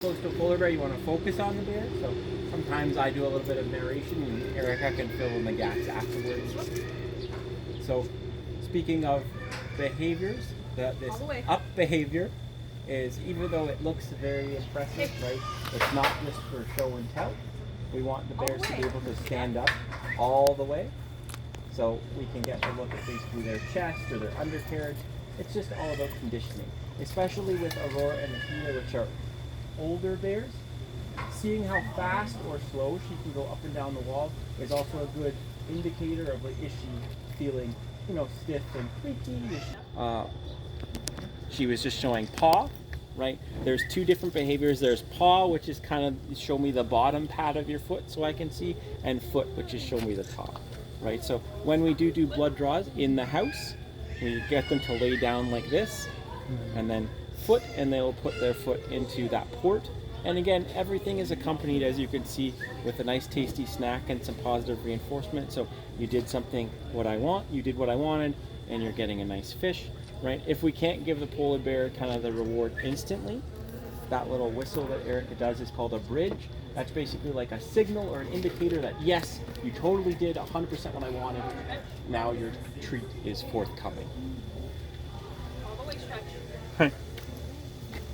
Close to a polar bear, you want to focus on the bear. So sometimes I do a little bit of narration, and Erica can fill in the gaps afterwards. So speaking of behaviors, this up behavior is, even though it looks very impressive, right? It's not just for show and tell. We want the bears to be able to stand up all the way, so we can get a look at basically their chest or their undercarriage. It's just all about conditioning, especially with Aurora and Nikita, which are older bears. Seeing how fast or slow she can go up and down the wall is also a good indicator of, like, is she feeling, stiff and creaky? She was just showing paw, right? There's two different behaviors. There's paw, which is kind of show me the bottom pad of your foot so I can see, and foot, which is show me the top, right? So when we do blood draws in the house, we get them to lay down like this, and then foot, and they will put their foot into that port. And again, everything is accompanied, as you can see, with a nice tasty snack and some positive reinforcement. So you did something what I want, you did what I wanted, and you're getting a nice fish, right? If we can't give the polar bear kind of the reward instantly, that little whistle that Erica does is called a bridge. That's basically like a signal or an indicator that, yes, you totally did 100% what I wanted. Now your treat is forthcoming. All the way stretch.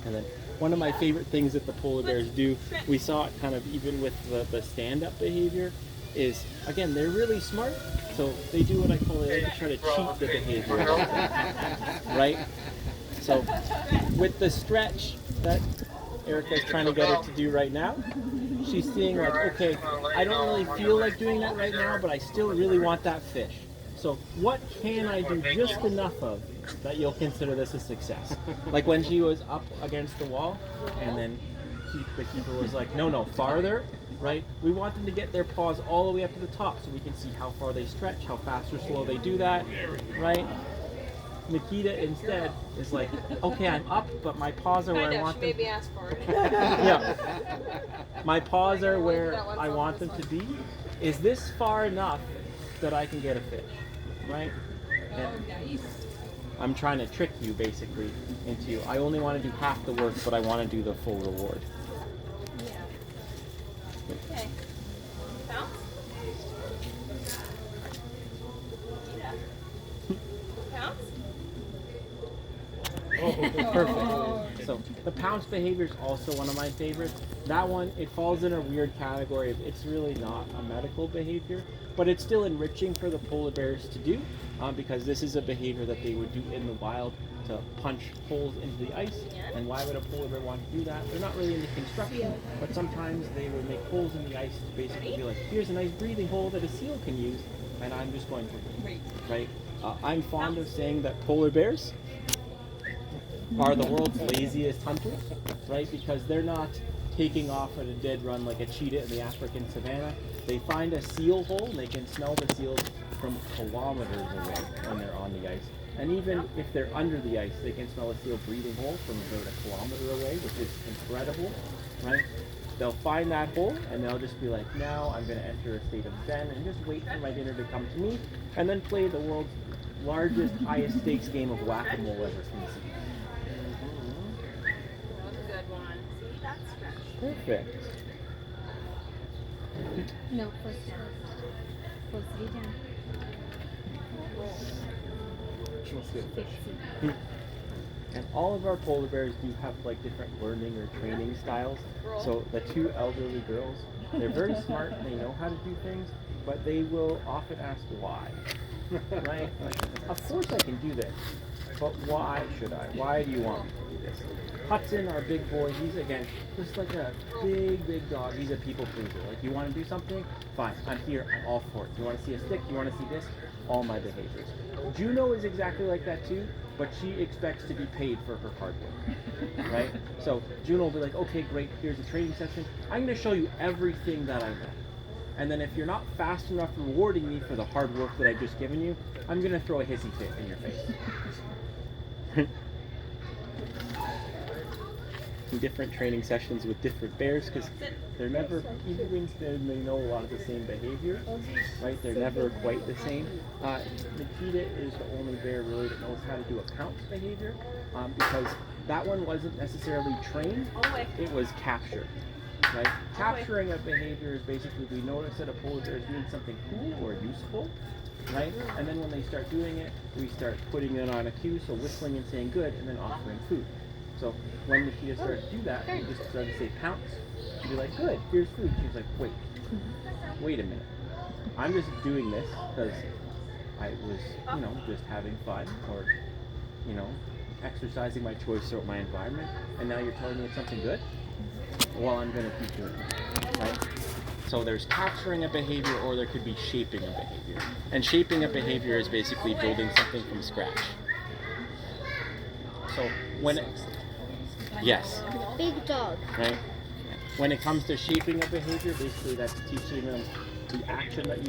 And then one of my favorite things that the polar bears do, we saw it kind of even with the stand-up behavior, is, again, they're really smart. So they do what I call it, they try to cheat the behavior, right? So with the stretch that Erica is trying to get her to do right now, she's seeing like, okay, I don't really feel like doing that right now, but I still really want that fish. So what can I do just enough of that you'll consider this a success? Like when she was up against the wall, and then the keeper was like, no, farther, right? We want them to get their paws all the way up to the top so we can see how far they stretch, how fast or slow they do that, right? Nikita instead is like, okay, I'm up, but my paws are where I want them. Maybe ask for it. Yeah. My paws are where I want them to be. Is this far enough that I can get a fish, right? And I'm trying to trick you basically into, I only want to do half the work, but I want to do the full reward. Yeah. Okay. Pounce? Pounce? Perfect. So the pounce behavior is also one of my favorites. That one, it falls in a weird category of, it's really not a medical behavior, but it's still enriching for the polar bears to do, because this is a behavior that they would do in the wild to punch holes into the ice. And why would a polar bear want to do that? They're not really into construction, but sometimes they would make holes in the ice to basically be like, here's a nice breathing hole that a seal can use, and I'm just going to, right? I'm fond of saying that polar bears are the world's laziest hunters, right? Because they're not taking off at a dead run like a cheetah in the African savannah. They find a seal hole and they can smell the seals from kilometers away when they're on the ice. And even if they're under the ice, they can smell a seal breathing hole from about a kilometer away, which is incredible, right? They'll find that hole and they'll just be like, now I'm going to enter a state of zen and just wait for my dinner to come to me, and then play the world's largest, highest stakes game of whack-a-mole ever conceived. That was a good one. See, that's stretch. Perfect. No, first lay down. She wants to get a fish. And all of our polar bears do have like different learning or training styles. So the two elderly girls, they're very smart and they know how to do things, but they will often ask why. Right? Like, of course I can do this, but why should I? Why do you want me to do this? Hudson, our big boy, he's again just like a big dog. He's a people pleaser. Like, you want to do something? Fine, I'm here, I'm all for it. You want to see a stick? You want to see this? All my behaviors. Juno is exactly like that too, but she expects to be paid for her hard work, right? So Juno will be like, okay, great, here's a training session. I'm going to show you everything that I know. And then if you're not fast enough rewarding me for the hard work that I've just given you, I'm going to throw a hissy fit in your face. Different training sessions with different bears, because they're never, even when they know a lot of the same behavior, right? They're never quite the same. Nikita is the only bear really that knows how to do a pounce behavior, because that one wasn't necessarily trained, it was capture. Right? Capturing a behavior is basically we notice that a polar bear is doing something cool or useful, right? And then when they start doing it, we start putting it on a cue, so whistling and saying good, and then offering food. So when the cheetah started to do that, we just started to say pounce. She'd be like, good, here's food. She's like, wait a minute. I'm just doing this because I was, just having fun or, exercising my choice or my environment, and now you're telling me it's something good? Well, I'm going to keep doing it, right? So there's capturing a behavior, or there could be shaping a behavior. And shaping a behavior is basically building something from scratch. So yes, Big dog. right? When it comes to shaping a behavior, basically that's teaching them the action that you